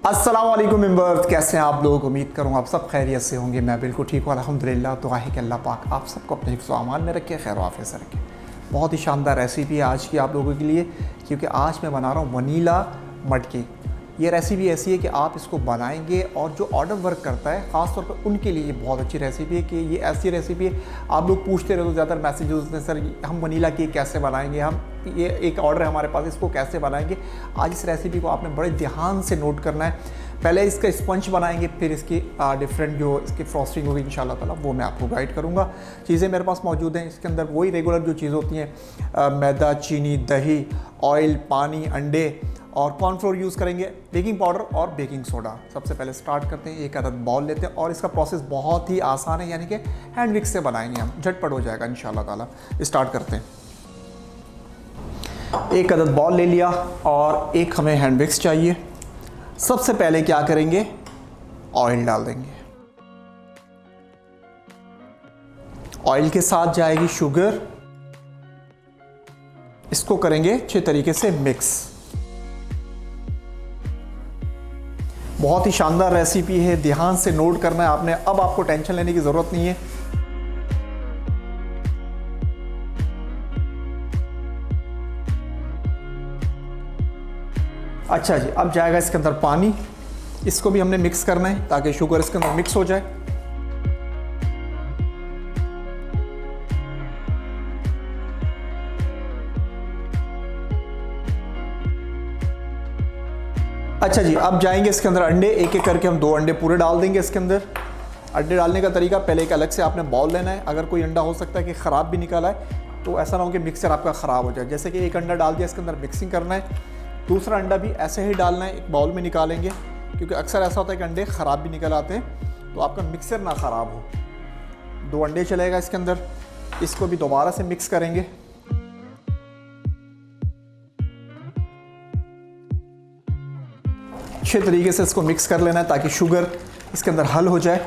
अस्सलाम वालेकुम मेंबर्स, कैसे हैं आप लोग। उम्मीद करूँ आप सब खैरियत से होंगे। मैं बिल्कुल ठीक हूँ अल्हम्दुलिल्लाह। दुआ है कि अल्लाह पाक आप सबको अपने हिफ्ज़ व अमान में रखे, खैर आफियत से रखे। बहुत ही शानदार रेसिपी है आज की आप लोगों के लिए, क्योंकि आज मैं बना रहा हूँ वनीला मड केक। ये रेसिपी ऐसी है कि आप इसको बनाएंगे और जो ऑर्डर वर्क करता है ख़ास तौर पर उनके लिए ये बहुत अच्छी रेसिपी है। कि ये ऐसी रेसिपी है, आप लोग पूछते रहे तो ज़्यादातर मैसेज होते हैं, सर हम वनीला केक कैसे बनाएंगे, हम ये एक ऑर्डर है हमारे पास, इसको कैसे बनाएंगे। आज इस रेसिपी को आपने बड़े ध्यान से नोट करना है। पहले इसका स्पंज बनाएंगे, फिर इसकी डिफरेंट जो इसकी फ्रॉस्टिंग होगी इंशाल्लाह ताला वो मैं आपको गाइड करूँगा। चीज़ें मेरे पास मौजूद हैं, इसके अंदर वही रेगुलर जो चीज़ होती हैं, मैदा, चीनी, दही, ऑयल, पानी, अंडे और कॉर्नफ्लोर यूज़ करेंगे, बेकिंग पाउडर और बेकिंग सोडा। सबसे पहले स्टार्ट करते हैं, एक अदद बाउल लेते हैं और इसका प्रोसेस बहुत ही आसान है, यानी कि हैंड विक्स से बनाएंगे हम, झटपट हो जाएगा इंशाल्लाह ताला। स्टार्ट करते हैं। एक अदद बाउल ले लिया और एक हमें हैंड विक्स चाहिए। सबसे पहले क्या करेंगे, ऑयल डाल देंगे। ऑयल के साथ जाएगी शुगर, इसको करेंगे अच्छे तरीके से मिक्स। बहुत ही शानदार रेसिपी है, ध्यान से नोट करना है आपने। अब आपको टेंशन लेने की जरूरत नहीं है। अच्छा जी, अब जाएगा इसके अंदर पानी, इसको भी हमने मिक्स करना है ताकि शुगर इसके अंदर मिक्स हो जाए। अच्छा जी, अब जाएंगे इसके अंदर अंडे, एक एक करके हम 2 अंडे पूरे डाल देंगे इसके अंदर। अंडे डालने का तरीका, पहले एक अलग से आपने बाउल लेना है। अगर कोई अंडा हो सकता है कि ख़राब भी निकला है, तो ऐसा ना हो कि मिक्सर आपका ख़राब हो जाए। जैसे कि एक अंडा डाल दिया, इसके अंदर मिक्सिंग करना है। दूसरा अंडा भी ऐसे ही डालना है, एक बाउल में निकालेंगे, क्योंकि अक्सर ऐसा होता है कि अंडे ख़राब भी निकल आते हैं, तो आपका मिक्सर ना ख़राब हो। 2 अंडे चलेगा इसके अंदर, इसको भी दोबारा से मिक्स करेंगे। अच्छे तरीके से इसको मिक्स कर लेना है ताकि शुगर इसके अंदर हल हो जाए।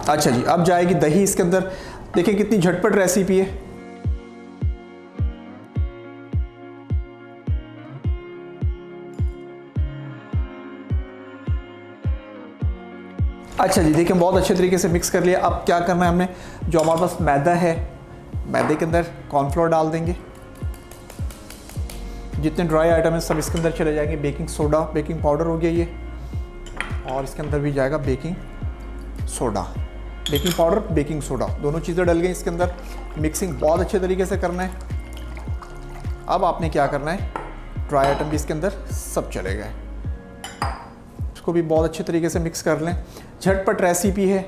अच्छा जी, अब जाएगी दही इसके अंदर। देखिए कितनी झटपट रेसिपी है। अच्छा जी, देखिए बहुत अच्छे तरीके से मिक्स कर लिया। अब क्या करना है हमने, जो हमारे पास मैदा है, मैदे के अंदर कॉर्नफ्लोर डाल देंगे। जितने ड्राई आइटम है सब इसके अंदर चले जाएंगे। बेकिंग सोडा, बेकिंग पाउडर हो गया ये, और इसके अंदर भी जाएगा baking soda. Baking powder, baking soda, दोनों चीज़ें डल गई इसके अंदर। मिक्सिंग बहुत अच्छे तरीके से करना है। अब आपने क्या करना है, ड्राई आइटम भी इसके अंदर सब चले गए, इसको भी बहुत अच्छे तरीके से मिक्स कर लें। झटपट रेसिपी है,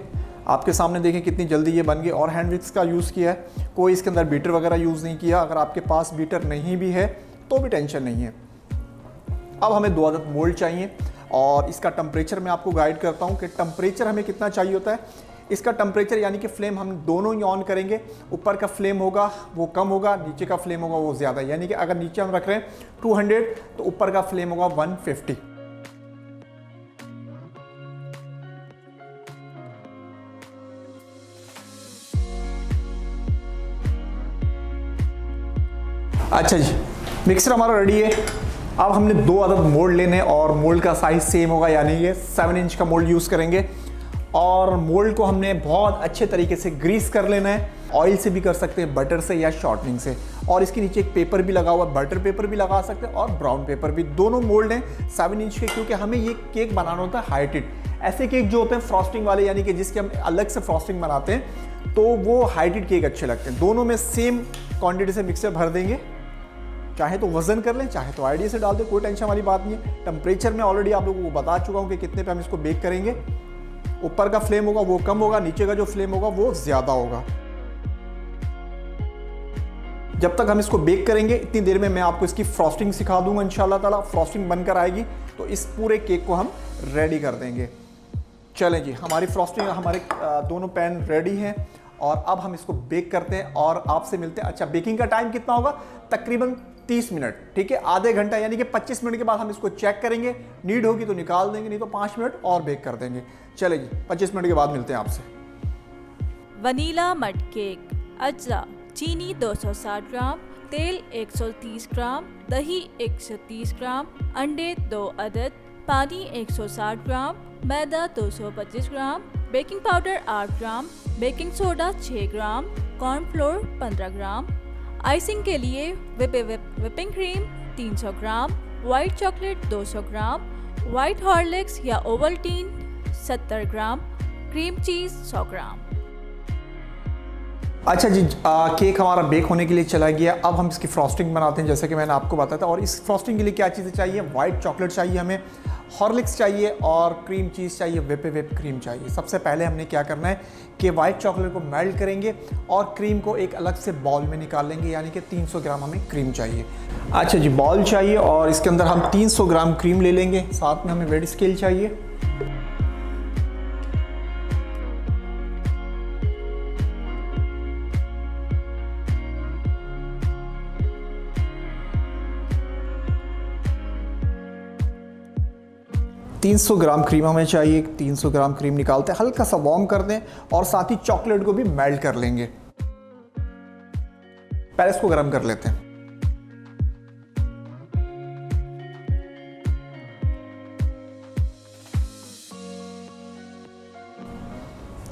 आपके सामने देखें कितनी जल्दी ये बन गई। और हैंड विक्स का यूज़ किया है, कोई इसके अंदर बीटर वगैरह यूज़ नहीं किया। अगर आपके पास बीटर नहीं भी है तो भी टेंशन नहीं है। अब हमें 2 अदद मोल्ड चाहिए और इसका टेम्परेचर मैं आपको गाइड करता हूँ कि टेम्परेचर हमें कितना चाहिए होता है। इसका टेम्परेचर यानी कि फ्लेम हम दोनों ही ऑन करेंगे। ऊपर का फ्लेम होगा वो कम होगा, नीचे का फ्लेम होगा वो ज़्यादा। यानी कि अगर नीचे हम रख रहे हैं 200 तो ऊपर का फ्लेम होगा 150। अच्छा जी, मिक्सर हमारा रेडी है। अब हमने 2 अदद मोल्ड लेने और मोल्ड का साइज़ सेम होगा, यानी ये 7 इंच का मोल्ड यूज़ करेंगे। और मोल्ड को हमने बहुत अच्छे तरीके से ग्रीस कर लेना है। ऑयल से भी कर सकते हैं, बटर से या शॉर्टनिंग से। और इसके नीचे एक पेपर भी लगा हुआ है, बटर पेपर भी लगा सकते हैं और ब्राउन पेपर भी। दोनों मोल्ड हैं 7 इंच के, क्योंकि हमें ये केक बनाना होता है हाइटेड। ऐसे केक जो होते हैं फ्रॉस्टिंग वाले, यानी कि जिसके हम अलग से फ्रॉस्टिंग बनाते हैं, तो वो हाइटेड केक अच्छे लगते हैं। दोनों में सेम क्वान्टिटी से मिक्सर भर देंगे। चाहे तो वजन कर लें, चाहे तो आईडिया से डाल दें, कोई टेंशन वाली बात नहीं है। टेम्परेचर में ऑलरेडी आप लोगों को बता चुका हूँ कि कितने पे हम इसको बेक करेंगे। ऊपर का फ्लेम होगा वो कम होगा, नीचे का जो फ्लेम होगा वो ज़्यादा होगा। जब तक हम इसको बेक करेंगे, इतनी देर में मैं आपको इसकी फ्रॉस्टिंग सिखा दूंगा इंशाल्लाह ताला। फ्रॉस्टिंग बनकर आएगी तो इस पूरे केक को हम रेडी कर देंगे। चलें जी, हमारी फ्रॉस्टिंग, हमारे दोनों पैन रेडी हैं और अब हम इसको बेक करते हैं और आपसे मिलते हैं। अच्छा, बेकिंग का टाइम कितना होगा, तकरीबन 30 मिनट, ठीक है, आधे घंटा, यानी कि 25 मिनट के बाद हम इसको चेक करेंगे। नीड होगी तो निकाल देंगे, नहीं तो 5 मिनट और बेक कर देंगे। चले जी, 25 मिनट के बाद मिलते हैं आपसे। Vanilla mud cake. अज्जा: चीनी 260 ग्राम, तेल 130 ग्राम, दही 130 ग्राम, अंडे 2 अदद, पानी 160 ग्राम, मैदा 225 ग्राम, बेकिंग पाउडर 8 ग्राम, बेकिंग सोडा 6 ग्राम, कॉर्नफ्लोर 15 ग्राम। आइसिंग के लिए विपिंग क्रीम 300 ग्राम, वाइट चॉकलेट 200 ग्राम, वाइट हॉर्लिक्स या ओवल्टीन 70 ग्राम, क्रीम चीज़ 100 ग्राम। अच्छा जी, केक हमारा बेक होने के लिए चला गया। अब हम इसकी फ्रॉस्टिंग बनाते हैं, जैसे कि मैंने आपको बताया था। और इस फ्रॉस्टिंग के लिए क्या चीज़ें चाहिए? वाइट चॉकलेट चाहिए हमें, हॉर्लिक्स चाहिए और क्रीम चीज़ चाहिए, विप क्रीम चाहिए। सबसे पहले हमने क्या करना है कि वाइट चॉकलेट को मेल्ट करेंगे और क्रीम को एक अलग से बाउल में निकाल लेंगे, यानी कि 300 ग्राम हमें क्रीम चाहिए। अच्छा जी, बाउल चाहिए और इसके अंदर हम 300 ग्राम क्रीम ले लेंगे। साथ में हमें वेट स्केल चाहिए। $300 ग्राम क्रीम हमें चाहिए। 300 ग्राम क्रीम निकालते हैं, हल्का सा वार्म कर दें और साथ ही चॉकलेट को भी मेल्ट कर लेंगे। पहले इसको गर्म कर लेते हैं।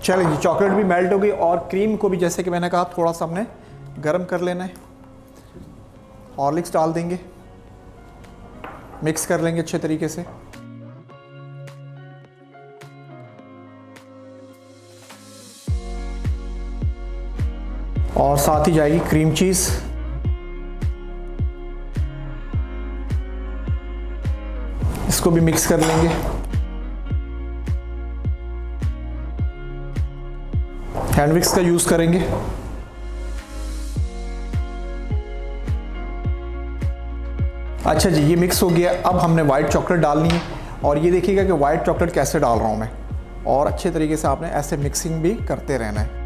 चलिए जी, चॉकलेट भी मेल्ट हो गई और क्रीम को भी जैसे कि मैंने कहा थोड़ा सा हमने गर्म कर लेना है। हॉर्लिक्स डाल देंगे, मिक्स कर लेंगे अच्छे तरीके से। और साथ ही जाएगी क्रीम चीज़। इसको भी मिक्स कर लेंगे। हैंड विक्स का यूज़ करेंगे। अच्छा जी, ये मिक्स हो गया। अब हमने वाइट चॉकलेट डालनी है और ये देखिएगा कि वाइट चॉकलेट कैसे डाल रहा हूँ मैं। और अच्छे तरीके से आपने ऐसे मिक्सिंग भी करते रहना है।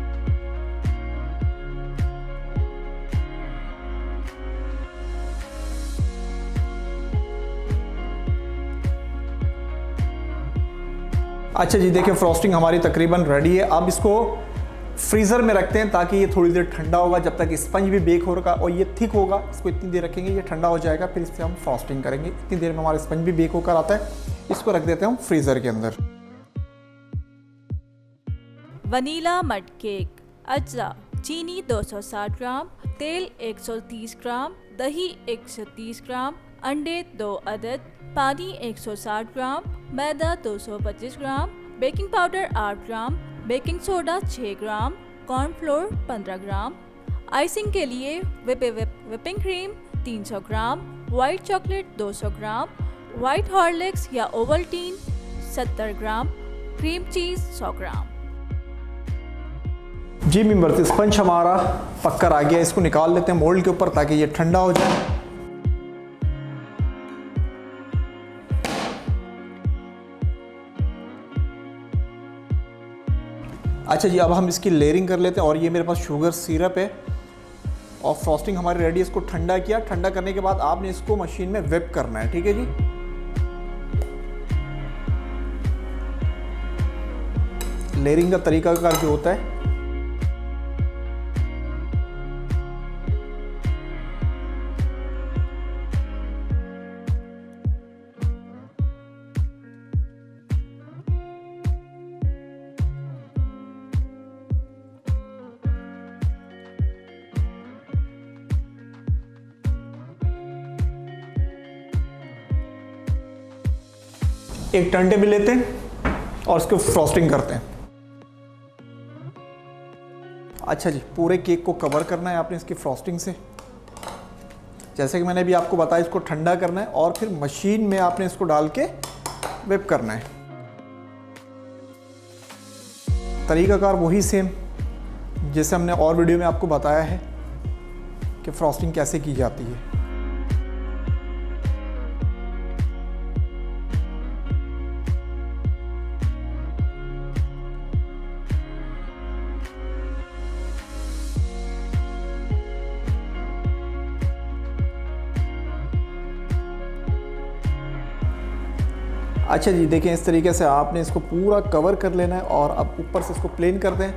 अच्छा जी, देखिए फ्रॉस्टिंग हमारी तकरीबन रेडी है। अब इसको फ्रीज़र में रखते हैं ताकि ये थोड़ी देर ठंडा होगा, जब तक स्पंज भी बेक हो रहा और ये थिक होगा। इसको इतनी देर रखेंगे, ये ठंडा हो जाएगा, फिर इससे हम फ्रॉस्टिंग करेंगे। इतनी देर में हमारा स्पंज भी बेक होकर आता है। इसको रख देते हैं हम फ्रीज़र के अंदर। Vanilla mud cake. अज्जा: चीनी 260 ग्राम, तेल 130 ग्राम, दही 130 ग्राम, अंडे 2 अदद, पानी 160 ग्राम, मैदा 225 ग्राम, बेकिंग पाउडर 8 ग्राम, बेकिंग सोडा 6 ग्राम, कॉर्नफ्लोर 15 ग्राम। आइसिंग के लिए विपिंग क्रीम 300 ग्राम, वाइट चॉकलेट 200 ग्राम, वाइट हॉर्लिक्स या ओवल्टीन 70 ग्राम, क्रीम चीज़ 100 ग्राम। जी मेंबर्स, स्पंज हमारा पककर आ गया। इसको निकाल लेते हैं मोल्ड के ऊपर ताकि ये ठंडा हो जाए। अच्छा जी, अब हम इसकी लेयरिंग कर लेते हैं। और ये मेरे पास शुगर सिरप है और फ्रॉस्टिंग हमारी रेडी है। इसको ठंडा किया। ठंडा करने के बाद आपने इसको मशीन में व्हिप करना है, ठीक है जी। लेयरिंग का तरीका जो होता है, एक टर्न टेबल लेते हैं और इसको फ्रॉस्टिंग करते हैं। अच्छा जी, पूरे केक को कवर करना है आपने इसकी फ्रॉस्टिंग से। जैसे कि मैंने अभी आपको बताया, इसको ठंडा करना है और फिर मशीन में आपने इसको डाल के व्हिप करना है। तरीकाकार वही सेम जैसे हमने और वीडियो में आपको बताया है कि फ्रॉस्टिंग कैसे की जाती है। अच्छा जी, देखें इस तरीके से आपने इसको पूरा कवर कर लेना है और अब ऊपर से इसको प्लेन कर दें।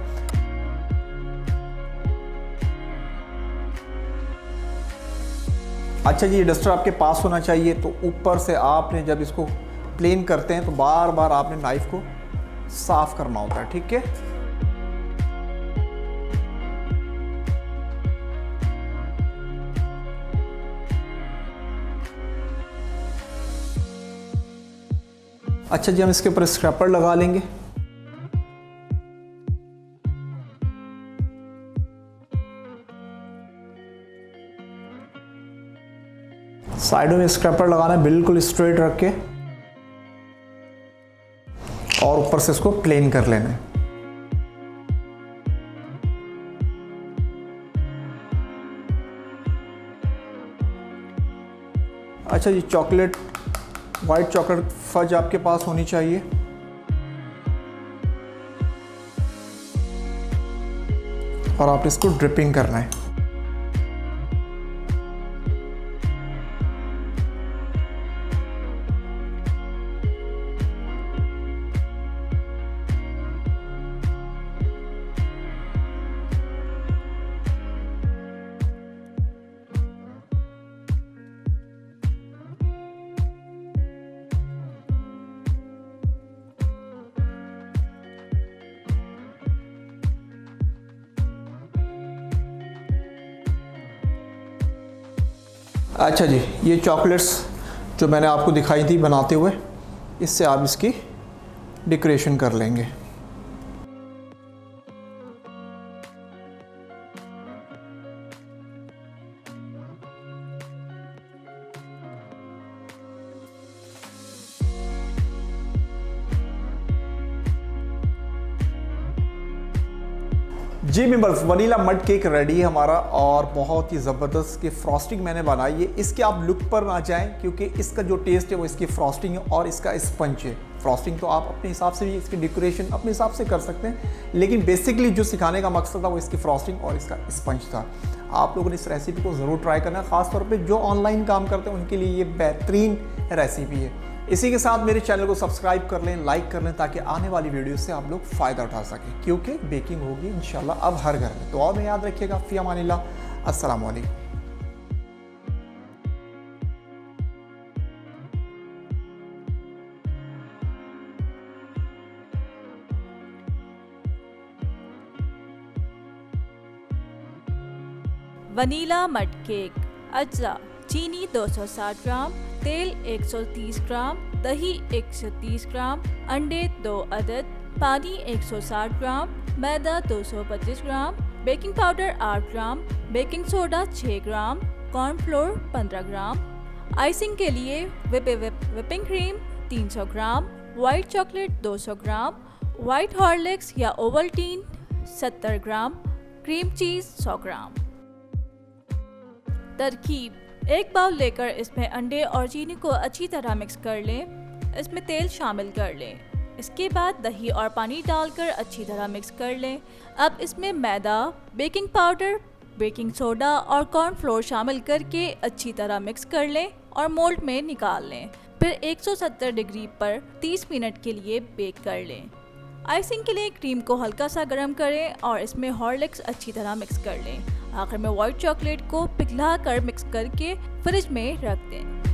अच्छा जी, ये डस्टर आपके पास होना चाहिए। तो ऊपर से आपने जब इसको प्लेन करते हैं तो बार बार आपने नाइफ को साफ करना होता है, ठीक है। अच्छा जी, हम इसके ऊपर स्क्रैपर लगा लेंगे। साइडों में स्क्रैपर लगाना है, बिल्कुल स्ट्रेट रख के, और ऊपर से इसको प्लेन कर लेना है। अच्छा जी, चॉकलेट, वाइट चॉकलेट फज आपके पास होनी चाहिए। और आप इसको ड्रिपिंग करना है। अच्छा जी, ये चॉकलेट्स जो मैंने आपको दिखाई थी बनाते हुए, इससे आप इसकी डेकोरेशन कर लेंगे। जी members, vanilla mud cake ready है हमारा, और बहुत ही ज़बरदस्त की फ्रॉस्टिंग मैंने बनाई है। इसके आप लुक पर ना जाएं, क्योंकि इसका जो टेस्ट है वो इसकी फ्रॉस्टिंग है और इसका स्पंज है। फ्रॉस्टिंग तो आप अपने हिसाब से भी इसकी डेकोरेशन अपने हिसाब से कर सकते हैं, लेकिन बेसिकली जो सिखाने का मकसद था वो इसकी फ्रॉस्टिंग और इसका स्पंज था। आप लोगों ने इस रेसिपी को ज़रूर ट्राई करना है, ख़ासतौर पर जो ऑनलाइन काम करते हैं उनके लिए ये बेहतरीन रेसिपी है। इसी के साथ मेरे चैनल को सब्सक्राइब कर लें, लाइक कर लें, ताकि आने वाली वीडियो से आप लोग फ़ायदा उठा सकें, क्योंकि बेकिंग होगी इंशाल्लाह अब हर घर में। तो और में याद रखिएगा, फ़ी अमानिल्लाह, अस्सलाम वालेकुम। Vanilla mud cake. अज्जा: चीनी 260 ग्राम, तेल 130 ग्राम, दही 130 ग्राम, अंडे 2 अदद, पानी 160 ग्राम, मैदा 225 ग्राम, बेकिंग पाउडर 8 ग्राम, बेकिंग सोडा 6 ग्राम, कॉर्नफ्लोर 15 ग्राम। आइसिंग के लिए विपिंग क्रीम 300 ग्राम, वाइट चॉकलेट 200 ग्राम, वाइट हॉर्लिक्स या ओवल्टीन 70 ग्राम, क्रीम चीज़ 100 ग्राम। तरकीब: एक बाउल लेकर इसमें अंडे और चीनी को अच्छी तरह मिक्स कर लें। इसमें तेल शामिल कर लें। इसके बाद दही और पानी डालकर अच्छी तरह मिक्स कर लें। अब इसमें मैदा, बेकिंग पाउडर, बेकिंग सोडा और कॉर्नफ्लोर शामिल करके अच्छी तरह मिक्स कर लें और मोल्ड में निकाल लें। फिर 170 डिग्री पर 30 मिनट के लिए बेक कर लें। आइसिंग के लिए क्रीम को हल्का सा गर्म करें और इसमें हॉर्लिक्स अच्छी तरह मिक्स कर लें। आखिर में व्हाइट चॉकलेट को पिघला कर मिक्स करके फ्रिज में रख दें।